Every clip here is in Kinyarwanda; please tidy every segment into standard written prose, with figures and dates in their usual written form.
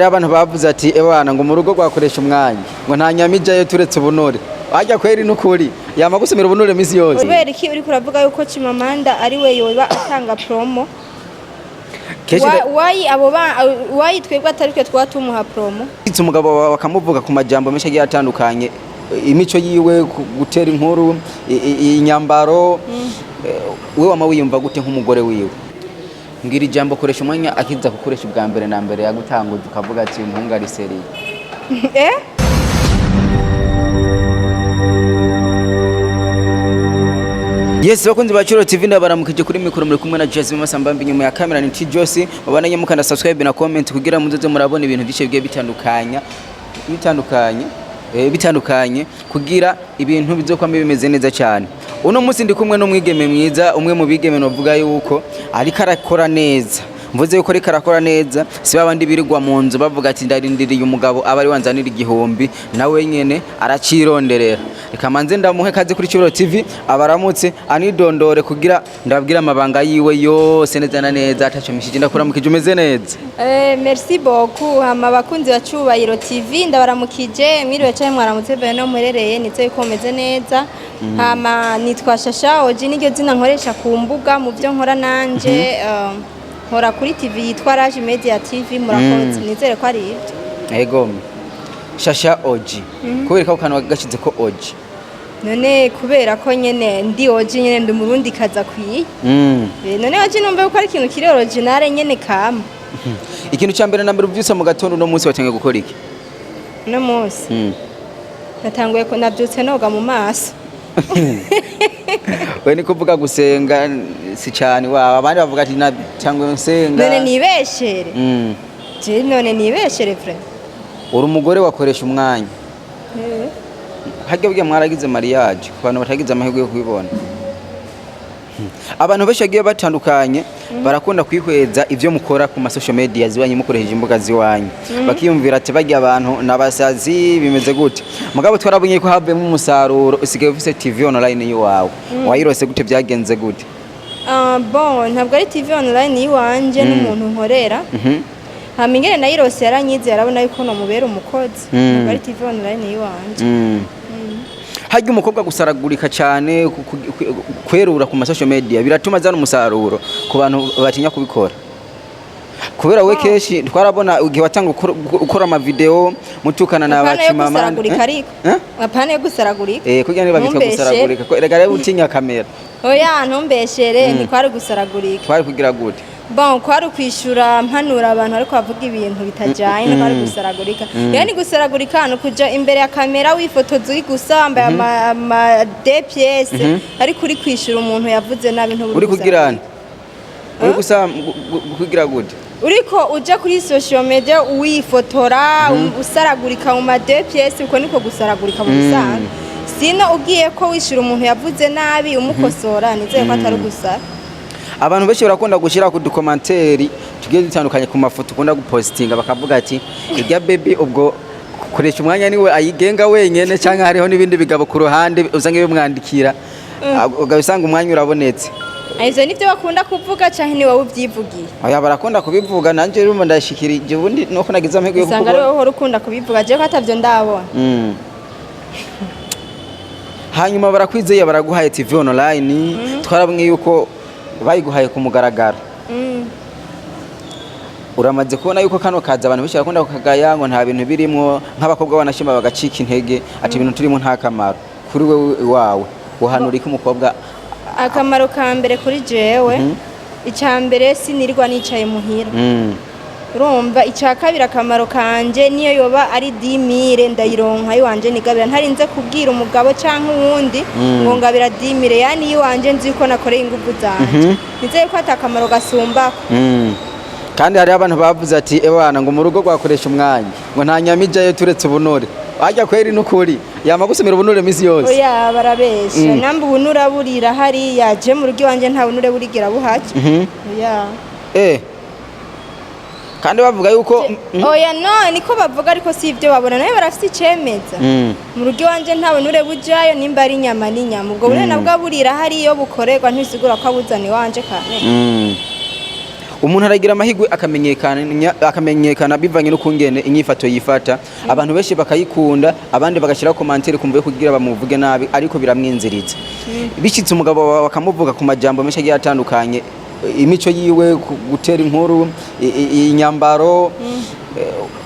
Abantu bavuze ati ewana ngo mu rugo rwakoresha umwanya ngo nta nyamijayo turetse ubunure ajya kweri n'ukuri yama gusomera ubunure misi yose kubera iki uri kuravuga yuko Chimamanda ari we yoba atanga promo wayi twebwe atari twe twatumuha promo itse umugabo bakamuvuga ku majambo menshi agiye atandukanye imico yiwe gutera inkuru inyambaro we wama wiyumva gute nk'umugore wiwe ngira ijambo koresha umwanya akiza gukoresha ubwa mbere na mbere yagutanguza ukavuga ati umuhungu ari seri Yes, bakunzi ba Chiro TV ndabaramukije kuri mikoro muri kumwe na Jasmine Masambambi nyuma ya kamera ni Jose babana mukanda subscribe na comment kugira muzoze murabona ibintu byinshi bigiye bitandukanye kugira ibintu bizokwame bimeze neza cyane. Uno munsi ndi kumwe n'umwigeme mwiza umwe mu bigeme novuga yuko ariko arakora neza mvuze yuko ariko arakora neza si babandi birirwa mu nzu bavuga ati ndarindiriye umugabo abari wanzanira igihumbi nawe nyene aracironderera reka manze ndamuhe kaze kuri Chiro TV abaramutse anidondore kugira ndababwira amabanga yiwe yose neza na neza atacomishije ndakuramukije umeze neza merci beaucoup hama bakunzi ba Cyubahiro TV ndabaramukije mwiriwe cyane mwaramutse bene no murereye nitse yuko meze neza hama nitwa Shasha Oji niryo zina nkoresha ku mbuga mu byo nkora nanje nkora kuri TV yitwa Rage Media TV murakoze nizere ko ari ibyo ego Shasha Oji kubera ko kanwa gashize ko Oji none kubera ko nyene ndi Oji nyene ndi murundi kaza kwiye none Oji numva ko ari ikintu kiri original nyene kama ikintu cya mbere na mbere ubyutse mu gatondo no munsi watangiye gukora iki no munsi natanguye ko nabyutse noga mu maso we ni kuvuga gusenga si cyane waba abandi bavuga ati cyangwa nsenga none nibeshere je none nibeshere frère uri umugore wakoresha umwanya hajya bwiye mwaragize mariage ku bantu batagize amahirwe yo kubibona abantu benshi agiye batandukanye barakunda kwihweza ivyo mukora ku social media ziwanye mukoresheje imbuga ziwanye bakiyumvira ati bajya abantu nabasazi bimeze gute mugabo twarabunye ko havemo umusaruro usigaye ufise TV online yiwawe wayirose gute byagenze gute bon ntabwo ari TV online yiwanje n'umuntu nkorera hamingere nayirose yaranyize yarabona yuko no mubera umukozi ntabwo ari TV online yiwanje hajya umukobwa gusaragurika cyane kwerura ku social media biratuma zana umusaruro ku bantu batinya kubikora kubera we keshi twarabona ugiye watanga ukora ama video mutukana na Chimamanda apana yo gusaragurika kugira niba bitwa gusaragurika rega rero utinya kamera oya ntumbeshere ni kwari gusaragurika kwari kugira gute bon kwari kwishura mpanura abantu ariko bavuga ibintu bitajyanye no kwari gusaragurika yani gusaragurika no kuja imbere ya kamera wifotoza uri gusamba ama DPS ariko uri kwishura umuntu yavuze nabi ntuburi uri kugirana uri gusamba kugira gute uriko uja kuri social media wifotora usaragurika mu ma DPS uko niko gusaragurika mu bisanzwe sino ugiye ko wishura umuntu yavuze nabi umukosora nizeye ko atari gusara abantu benshi barakunda gushira ku commentaire tugiye dutandukanye ku mafoto ukunda gupostinga bakavuga ati irya baby ubwo koresha umwanya niwe ayigenga wenyene cyangwa hariho nibindi bigabo ku ruhande uzange bimwandikira ugasanga umwanya urabonetse aizo nivyo bakunda kuvuga cyane ni wowe ubyivugiye aya barakunda kubivuga nanje rero ndashikirije ubundi nuko nagize amahirwe yo kuvuga usanga rero ukunda kubivuga je ko atavyo ndabona hanyuma barakwizeye baraguhaye TV online twarabwiye yuko bayiguhaye ku mugaragaro uramaze kubona yuko kano kaza abantu benshi bakunda kukagaya ngo nta bintu birimo nk'abakobwa banashima bagacika intege ati ibintu turimo nta kamaro kuri wewe wawe uhanura iki umukobwa akamaro ka mbere kuri jewe icya mbere sinirwa nicaye muhira urumva icya kabiri akamaro kanje niyo yoba ari 10,000 ndayironka yiwanje nigabira ntarinze kubwira umugabo cyangwa uwundi ngo ngabira 10,000 yani yiwanje nzi ko nakoreye ingufu zanje nizeye ko atakamaro gasumba kandi hari abantu bavuze ati ewana ngo mu rugo rwakoresha umwanya ngo nta nyamijayo turetse ubunure ajya kweri n'ukuri yama gusomera ubunure misi yose oya barabesha namba ubunure aburira hari yaje mu rugo wanje nta bunure burigira buhaje oya kandi bavuga yuko oya no niko bavuga ariko si ibyo babona nayo barafite icemeza mu rugo wanje nta bunure bujayo nimba ari inyama n'inyama ubwo bure nabwo aburira hari iyo bukorerwa ntisigura ko abuzani wanje kane umuntu aragira amahigwe akamenyekana bivanye no kungene inyifato yifata abantu benshi bakayikunda abandi bagashira commentaire kumva kugira bamuvuge nabi ariko biramwinziriza bishitse umugabo wawe bakamuvuga ku majambo menshi agiye atandukanye imico yiwe gutera inkuru inyambaro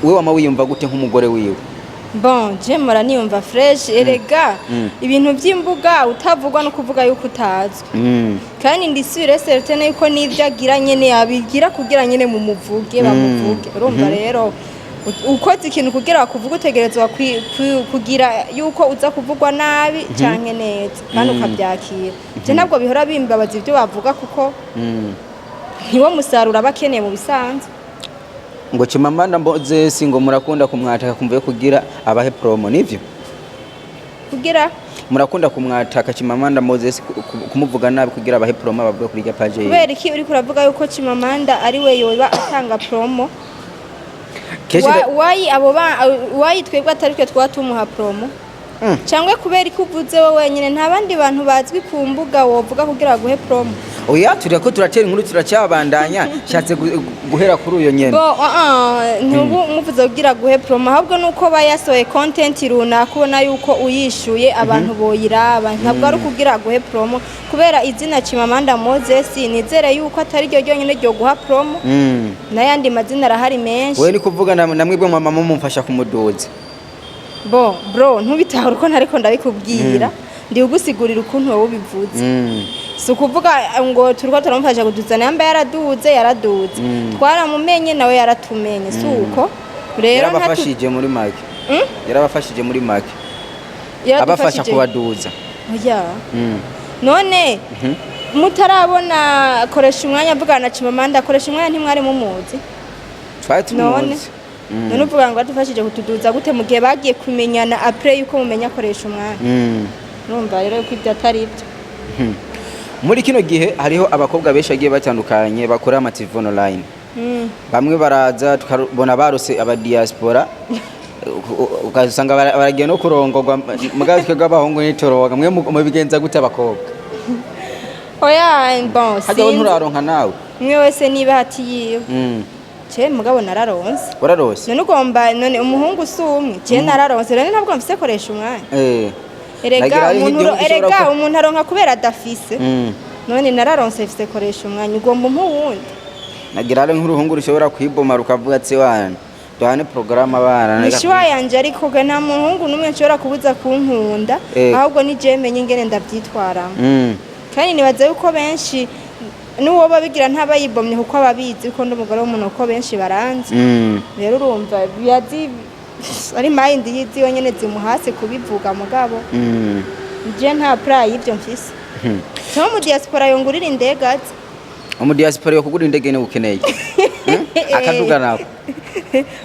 wewe wama wiyumva gute nk'umugore wiwe? Bon, je mora niyumva fresh erega ibintu by'imbuga utavugwa no kuvuga yuko utazwe. Kandi ndi sure certaine yuko nivyo agira nyene yabigira kugira nyene mu muvuge bamuvuge. Urumva rero ukoze ikintu kugira bakuvuga utegerezwa kugira yuko uza kuvugwa nabi canke neza kandi ukabyakira. Je ntabwo bihora bimbabaza ivyo bavuga kuko niwo musarura bakeneye mu bisanzwe. Ngo Chimamanda Mboze singo murakunda kumwataka kumvuye kugira abahe promo nivyo? Kugira murakunda kumwataka Chimamanda Mboze kumuvuga nabi kugira abahe promo bavuga kuri ya page ye. Kubera iki uri kuravuga yuko Chimamanda ari we yoba atanga promo? Wayi twebwe atari twe twatumuha promo? Cyangwa kubera ikuvuze wowe wenyine nta bandi bantu bazwi ku mbuga wovuga kugira guhe promo? Oya turiko turatera inkuru turacyabandanya shatse guhera kuri uyo nyene. Ntubu muvuze kugira guhe promo ahubwo nuko bayasoye content runaka ubona yuko uyishuye abantu boyiraba ntabwo ari kugira guhe promo kubera izina Chimamanda Moses nizere yuko atari ryo ryonyine ryo guha promo n'ayandi mazina arahari menshi. Wewe ni kuvuga namwebwe mama mumfasha kumudoza. Bro ntubitahura uko ntariko ndabikubwira ndi ugusigurira ukuntu wowe ubivuze. Si ukuvuga ngo turiko turamufasha kuduzana yamba yaraduze twaramumenye nawe yaratumenye si uko rero yarabafashije muri make yarabafashije muri make abafasha kubaduza oya none mutarabona Koreshumwanya avugana na Chimamanda Koreshumwanya ntimwari mumuzi twari tumuzi none uvuga ngo adufashije kutuduza gute mu gihe bagiye kumenyana après yuko mumenya Koreshumwanya numva rero ko ibyo atari byo. Muri kino gihe hariho abakobwa benshi agiye batandukanye bakora ama TV online. Bamwe baraza tukabona barose aba diaspora ukasanga baragiye no kurongorwa mugabe twegabahungu n'itoroga mwe mu bigenza gute abakobwa? Oya bon hajya nturaronka nawe mwe wese niba hati yiwe mugabo nararonse wararose none ugomba none umuhungu sumwe nararonse rero ntabwo mfise Koreshumwanya erega umuntu aronka kubera adafise none nararonse mfise Koreshumwanya ugomba umuwundi nagira ari nk'uruhungu rushobora kwiboma rukavuga ati wana duhane program abana nishwa yanje ariko nta muhungu numwe nshobora kubuza kunkunda ahubwo ni je menye ingene ndavyitwaramo kandi nibaza yuko benshi nuwo babigira ntabayibomye kuko ababizi ko ndumugore w'umuntu uko benshi baranze rero urumva biyazi ari mind yizi yonyene zimuhase kubivuga mugabo je nta play y'ibyo mfise cyo mu diaspora yongurira indegazi mu diaspora yo kugura indege ne ukeneye akaduga nako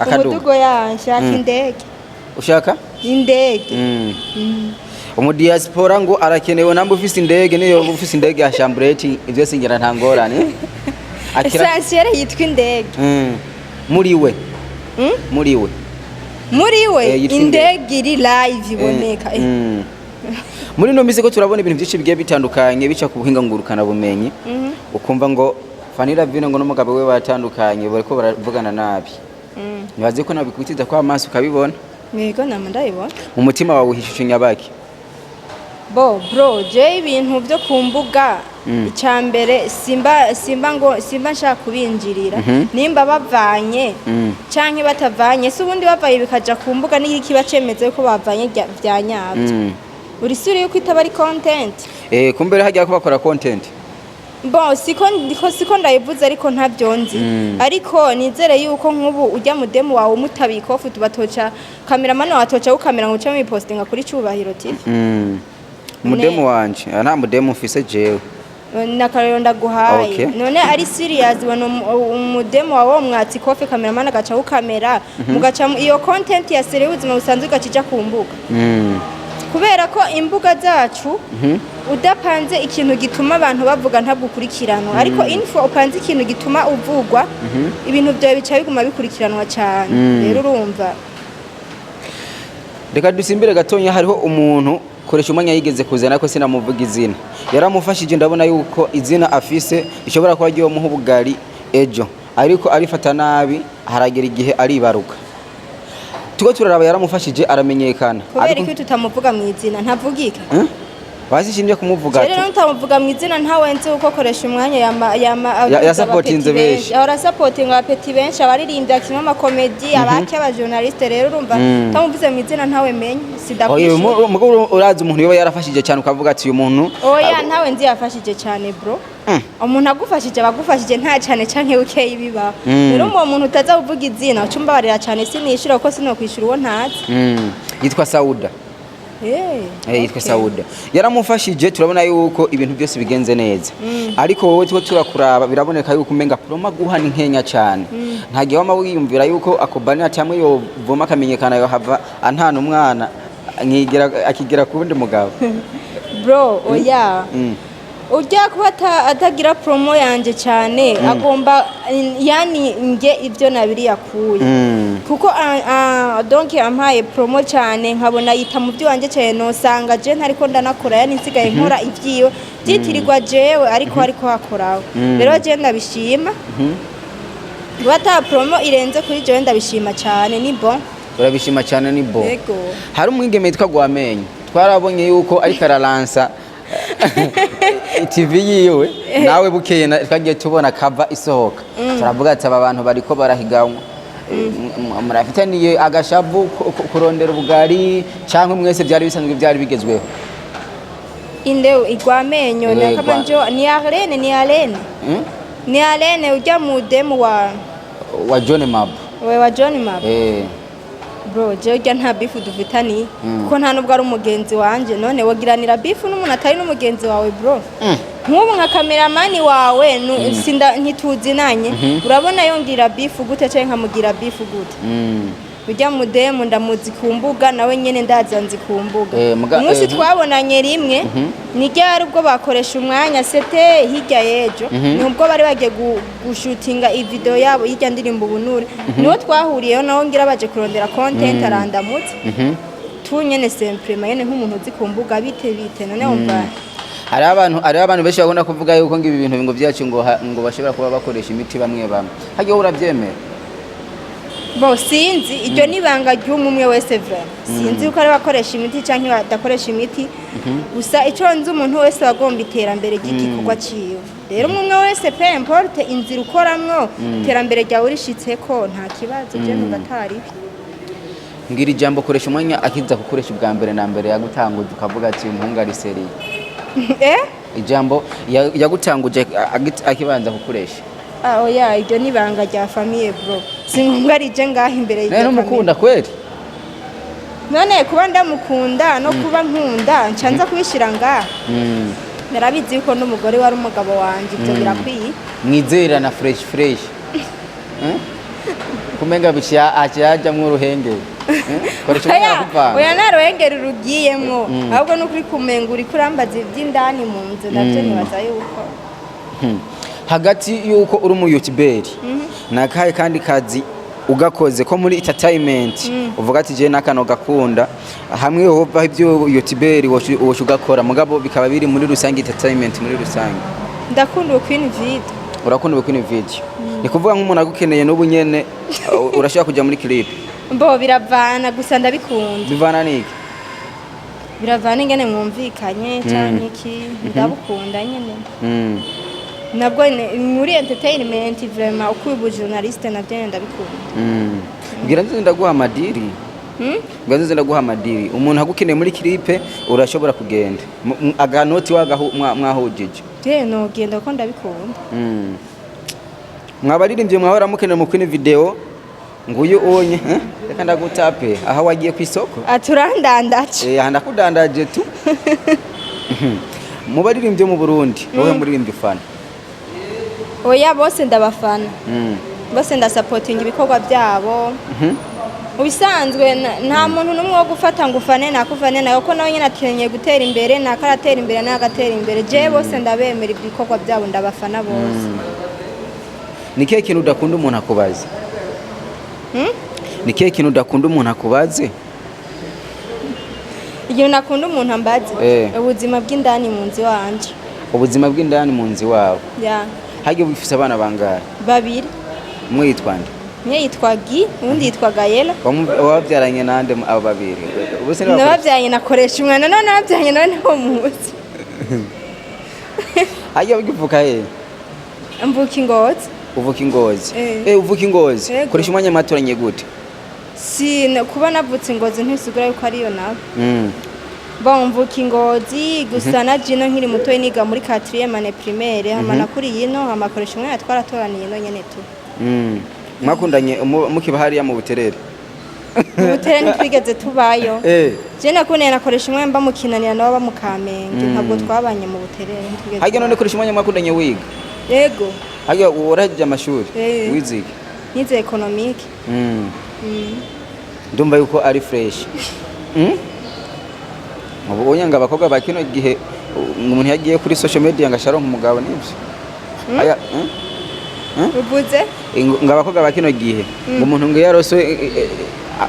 umudugo yanshaka indege ushaka indege mu diaspora ngo arakenewe namba ufise indege niyo ufise indege ya chambreti ivyo singera ntangorane essentiel yitwa indege muri we indege iri live iboneka muri no mize ko turabona ibintu byinshi bigiye bitandukanye bica ku buhinga ngurukana bumenyi ukumva ngo Fanira Vino ngo n'umugabo we batandukanye bariko baravugana nabi nibaze ko nabikubitiza kwa amaso ukabibona yego ndayibona mu mutima wawe uhishushe nyabaki bro je ibintu byo kumbuga icyambere simba nshaka kubinjirira nimba bavanye canke batavanye se ubundi bavaye bikaja kumbuga n'iki bacemeze ko bavanye bya nyabyo uri sure yuko itaba ari content kumbere hajya ko bakora content siko ndayivuze ariko ntabyonzi ariko nizere yuko nk'ubu ujya mu demo wawe umutabikofu tubatoca cameraman watoca ukamera ngo cyangwa postinga kuri Cyubahiro TV mudemo wanje nta mudemo ufise jewe nakarero ndaguhaye none ari serious bano umudemo wawe mwatsi kofe cameraman agaca ukamera mugaca iyo content ya serious ubuzima busanzwe gacija kumbuga kubera ko imbuga zacu udapanze ikintu gituma abantu bavuga ntabwo ukurikiranwa ariko info upanze ikintu gituma uvugwa ibintu byawe bica biguma bikurikiranwa cyane rero urumva reka dusimbire gatonya hariho umuntu Koreshumwanya yigeze kuzana ko sinamuvuga izina yaramufashije ndabona yuko izina afise ishobora kuba giye mu ubugari ejo ariko arifata nabi haragera igihe aribaruka tuko turaraba yaramufashije aramenyekana kubera iki tutamuvuga mu izina ntavugika bazishimye kumuvuga ati rero ntamuvuga mu izina ntawe nzi uko koresha umwanya ya supportinze benshi ahora supporting abapeti benshi abaririmbya kimwe amakomedi abake abajournaliste rero urumva tamuvuze mu izina ntawe menye sidakwisha mugabo urazi umuntu yoba yarafashije cyane ukavuga ati uyu muntu oya ntawe nzi yafashije cyane bro umuntu agufashije abagufashije nta cyane canke ukeye biba rero uwo muntu utaza kuvuga izina ucumbabarira cyane sinishira kuko sinokwishura uwo ntazi yitwa Sauda yitwa Sauda yaramufashije turabona yuko ibintu byose bigenze neza ariko wowe tuko turakuraba biraboneka yuko umenga proma guha ni nkenya cyane ntagiye wama wiyumvira yuko akobani atamwe yo voma akamenyekana yo hava antana umwana akigira ku wundi mugabo bro oya ujya kuba atagira promo yanje cyane agomba yani nge ibyo nabiri yakuye kuko donc ampaye promo cyane nkabona yita mu byo wanje cyane no sanga je ntariko ndanakora yani nsigaye nkora ivyiyo byitirirwa jewe ariko hakorawe rero je ndabishima bata promo irenze kuri jewe ndabishima cyane ni bon urabishima cyane ni bon yego hari umwigeme yitwa Gwamenye twarabonye yuko ariko aralansa TV yiwe nawe bukeye twagiye tubona kava isohoka turavuga ati aba bantu bariko barahiganwa murafitaniye agashavu kurondera ubugari cyangwa mwese byari bisanzwe byari bigezweho indeo igwamenyo nakabanjo ni Arlene ujya mu demo wa John Mab we wa John Mab bro je ujya nta bifu dufitani kuko nta nubwo ari umugenzi wanje none wogiranira bifu n'umuntu atari n'umugenzi wawe bro nk'ubu nka kameramani wawe sinda ntituzi nanye urabona yongira bifu gute cyangwa nkamugira bifu gute ujya mu demo ndamuzi kumbuga nawe nyene ndazanzi kumbuga umunsi twabonanye rimwe ni ryari ubwo bakoresha umwanya sete hirya yejo nubwo bari bagiye gushutinga video yabo hirya ndirimbo ubunure niho twahuriyeho naho ngira baje kurondera content arandamutse tu nyene sempre mayene nk'umuntu uzi kumbuga bite none umva hari abantu benshi bagomba kuvuga yuko ngibi bintu ngo byacu ngo bashobora kuba bakoresha imiti bamwe hagiye urabyemera bo sinzi iryo nibanga ry'umwe wese vraiment sinzi uko ari bakoresha imiti cyangwa badakoresha imiti gusa icyo nzi umuntu wese wagomba iterambere ry'igikorwa ciwe rero umwe wese pe importe inzira ukoramwo iterambere ryawe urishitse ko nta kibazo je ndatari ngira ijambo koresha umwanya akiza gukoresha ubwa mbere na mbere yagutanguje ukavuga ati umuhungu ari seri ijambo yagutanguje akibanza gukoresha oya iryo nibanga rya famille bro singombwa rije ngaho imbere y'ijya none mukunda kweli none kuba ndamukunda no kuba nkunda ncanza kubishira ngaho narabizi yuko n'umugore wari umugabo wanje ibyo birakwiye mwizera na fresh kumenga bicia ajaja mu ruhengeri koresha umwanya kuvanga oya naruhengeri rugiyemwo ahubwo no kuri kumenga uri kurambaza iby'indani mu nzu navyo nibaza yuko hagati yuko uri mu YouTuber nakaye kandi kazi ugakoze ko muri entertainment uvuga ati je nakano gakunda hamwe hova ibyo YouTuber wocu ugakora mugabo bikaba biri muri rusange entertainment muri rusange ndakunda Queen Video urakunda Queen Video ni kuvuga nk'umuntu agukeneye n'ubunyene urashaka kujya muri clip mbo biravana gusa ndabikunda bivana niki biravana ingene mwumvikanye cyane iki ndabukunda nyene nabwo muri entertainment vraiment uko journaliste nabyo ndabikunda ngira nzi ndaguha amadiri ngira nzi ndaguha amadiri umuntu agukeneye muri clip urashobora kugenda aganoti mwahujije no genda ko ndabikunda mwabaririmbye mwahora mukeneye mu Queen Video nguyu onye reka ndagutape aha wagiye ku isoko aturandandaje ndakudandaje tu mubaririmbye mu Burundi wowe muririmbye ufana oya bose ndabafana bose ndasupporting ibikorwa byabo ubisanzwe nta muntu numwe wo gufata ngo ufane nakufane nayo ko nawe nyine akeneye gutera imbere nakaratera imbere nagatera imbere je bose ndabemera ibikorwa byabo ndabafana bose ni kihe kintu udakunda umuntu akubaze ni kihe kintu udakunda umuntu akubaze igihe nakunda umuntu ambaze ubuzima bw'indani mu nzi wanje ubuzima bw'indani mu nzi wawe Hajye bifise abana bangahe? babiri. Umwe yitwa nde? Umwe yitwa Gi, uwundi yitwa Gayela. Wabyaranye nande abo babiri? Ubuse ni Nababyaranye na Koreshumwanya, none nababyaranye none ho muzi. Hajye ugivuka he? Mvuka Ingozi. Uvuka Ingozi. Uvuka Ingozi. Koreshumwanya maturanye gute? Kuba navutse Ingozi ntisigura yuko ariyo nawe. Bon, mvuka Ingozi gusa na jino nkiri muto niga muri 4e année primaire hamana kuri yino Koreshumwanya twaratoraniye no nyene tu. Mwakundanye mukiba hariya mu Buterere? Mu Buterere ntitwigeze tubayo. Je nakundanye na Koreshumwanya mba mukinanira nabo ba mu Kamenge ntabwo twabanye mu Buterere ntitwigeze. Hajye none Koreshumwanya mwakundanye wiga? Yego. Hajye urahije amashuri? Wizige? Nize economique. Ndumva yuko ari fresh. Ubonye ngo abakobwa bakino gihe umuntu yagiye kuri social media ngasharo umugabo nibyo. Aya Ubuze? Ngo abakobwa bakino gihe ngo umuntu ngo yarose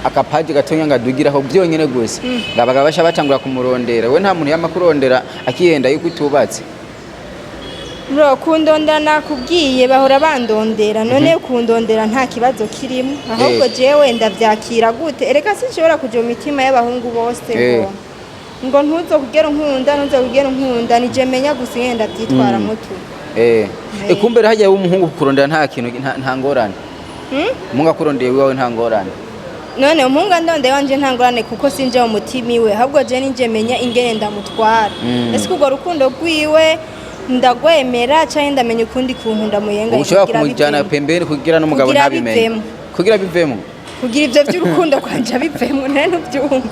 akapaji gatonya ngadugiraho byonyene gose. Ngabaga basha batangura kumurondera. We nta muntu yamakurondera akiyenda yuko utubatse. Bro kundondera nakubwiye bahora bandondera none kundondera nta kibazo kirimo ahubwo jewe ndavyakira gute ereka sinshobora kuja mu mitima y'abahungu bose ngo ntuzo kugera nkunda nije menya gusa ngenda byitwara mutu kumbere hajya umuhungu kurondera nta kintu nta ngorane umunga kurondeye wiwe nta ngorane none umunga ndonde wanje nta ngorane kuko sinje mu mutima iwe ahubwo je nije menya ingene ndamutwara ese kugo rukundo rwiwe ndagwemera cyane ndamenye ukundi kuntu ndamuyenga ushobora kumujyana pembeni kugira n'umugabo ntabimenye kugira bivemo kugira ivyo by'urukundo kwanje bivemo none ubyumva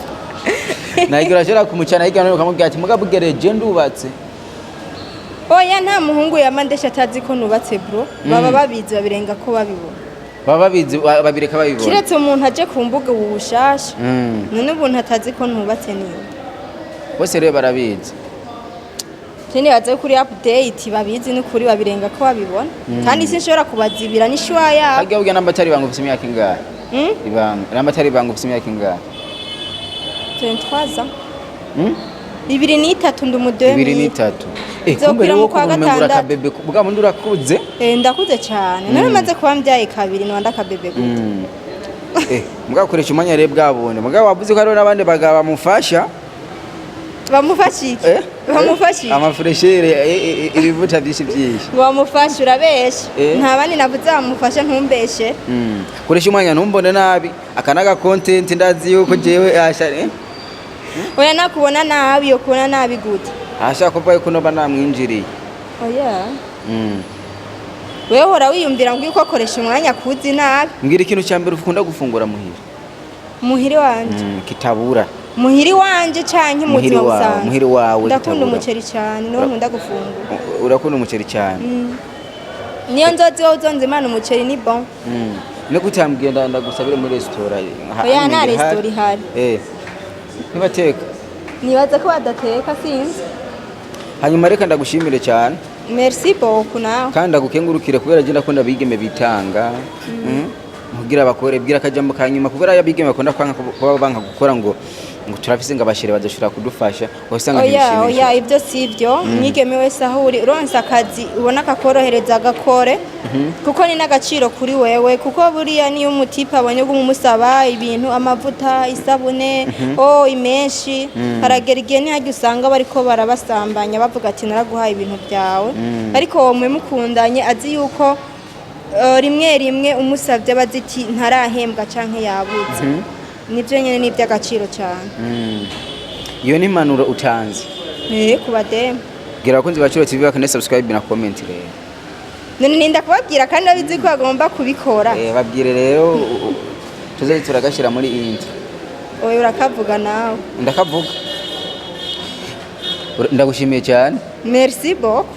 nagira ashobora kumucana higa none ukamubwira ati mugabo ugereje ndubatse oya nta muhungu yamandesha atazi ko nubatse bro baba babizi babirenga ko babibona baba babizi babireka babibona kiretse umuntu aje ku mbuga ubushasha none ubuntu atazi ko nubatse niwe bose rero barabizi Tini baze kuri update babizi n'ukuri babirenga ko babibona kandi sinshobora kubazibira n'ishwa yabo Hajya ugira n'amatari bangu ufite imyaka ingahe ibanga n'amatari bangu ufite imyaka ingahe 23 ans 2003 ndumudoye 2003 kumbe rero ko umengura kabebe bwa mundi urakuze ndakuze cyane none maze kuba mbyaye kabiri no ndakabebe gute mugakoresha umanya rero bwabone mugabo wavuze ko ari n'abandi bagaba bamufasha bamufashiki bamufashiki amafreshere ibivuta byinshi bamufasha urabesha nta bandi navuze bamufasha ntumbeshe koresha umwanya ntumbone nabi akanaga content ndazi yuko jewe ashare oya nakubona nabi yo kubona nabi gute ashaka kuba yuko noba namwinjiriye oya wewe hora wiyumvira ngo uko akoresha umwanya kuzi nabi mbwira ikintu cyambere ukunda gufungura muhiri wanje kitabura muhiri wanje canke muzima busanzwe muhiri wawe ndakunda umuceri cyane no nkunda gufungura urakunda umuceri cyane niyo nzozi wo zonze imana umuceri ni bon no kutambwira ndagusabire muri restaurant oya nta restaurant ihari nibateka nibaza ko badateka sinzi hanyuma reka ndagushimire cyane merci beaucoup nawe kandi ndagukengurukire kubera je ndakunda bigeme bitanga kugira bakore bwira kajambo kanyuma kubera yabigeme bakunda kwanga kuba banka gukora ngo turafise ngabashire badashura kudufasha usanga ntibishimye oya ibyo sivyo mwigeme wese aho uri uronse akazi ubona kakorohereza gakore kuko ni nagaciro kuri wewe kuko buriya niyo umutipa abonye gumusaba ibintu amavuta isabune imenshi haragera igihe ntihajya usanga bariko barabasambanya bavuga ati naraguhaye ibintu byawe ariko wowe mukundanye azi yuko rimwe umusabye abaziti ntarahembwa canke yabuze nibyo nyene ni by'agaciro cyane iyo ni impanuro utanze kubademu gira abakunzi ba Ciro TV bakane subscribe na comment rero none ninda kubabwira kandi abizi ko agomba kubikora babwire rero tuze turagashira muri intro oya urakavuga nawe ndakavuga ndagushimiye cyane merci beaucoup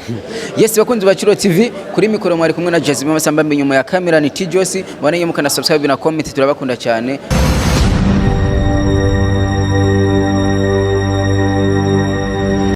yes bakunzi ba Ciro TV kuri mikoro mwari kumwe na Jasmine Masamba nyuma ya kamera ni T Josi mwanenye mukana subscribe na comment turabakunda cyane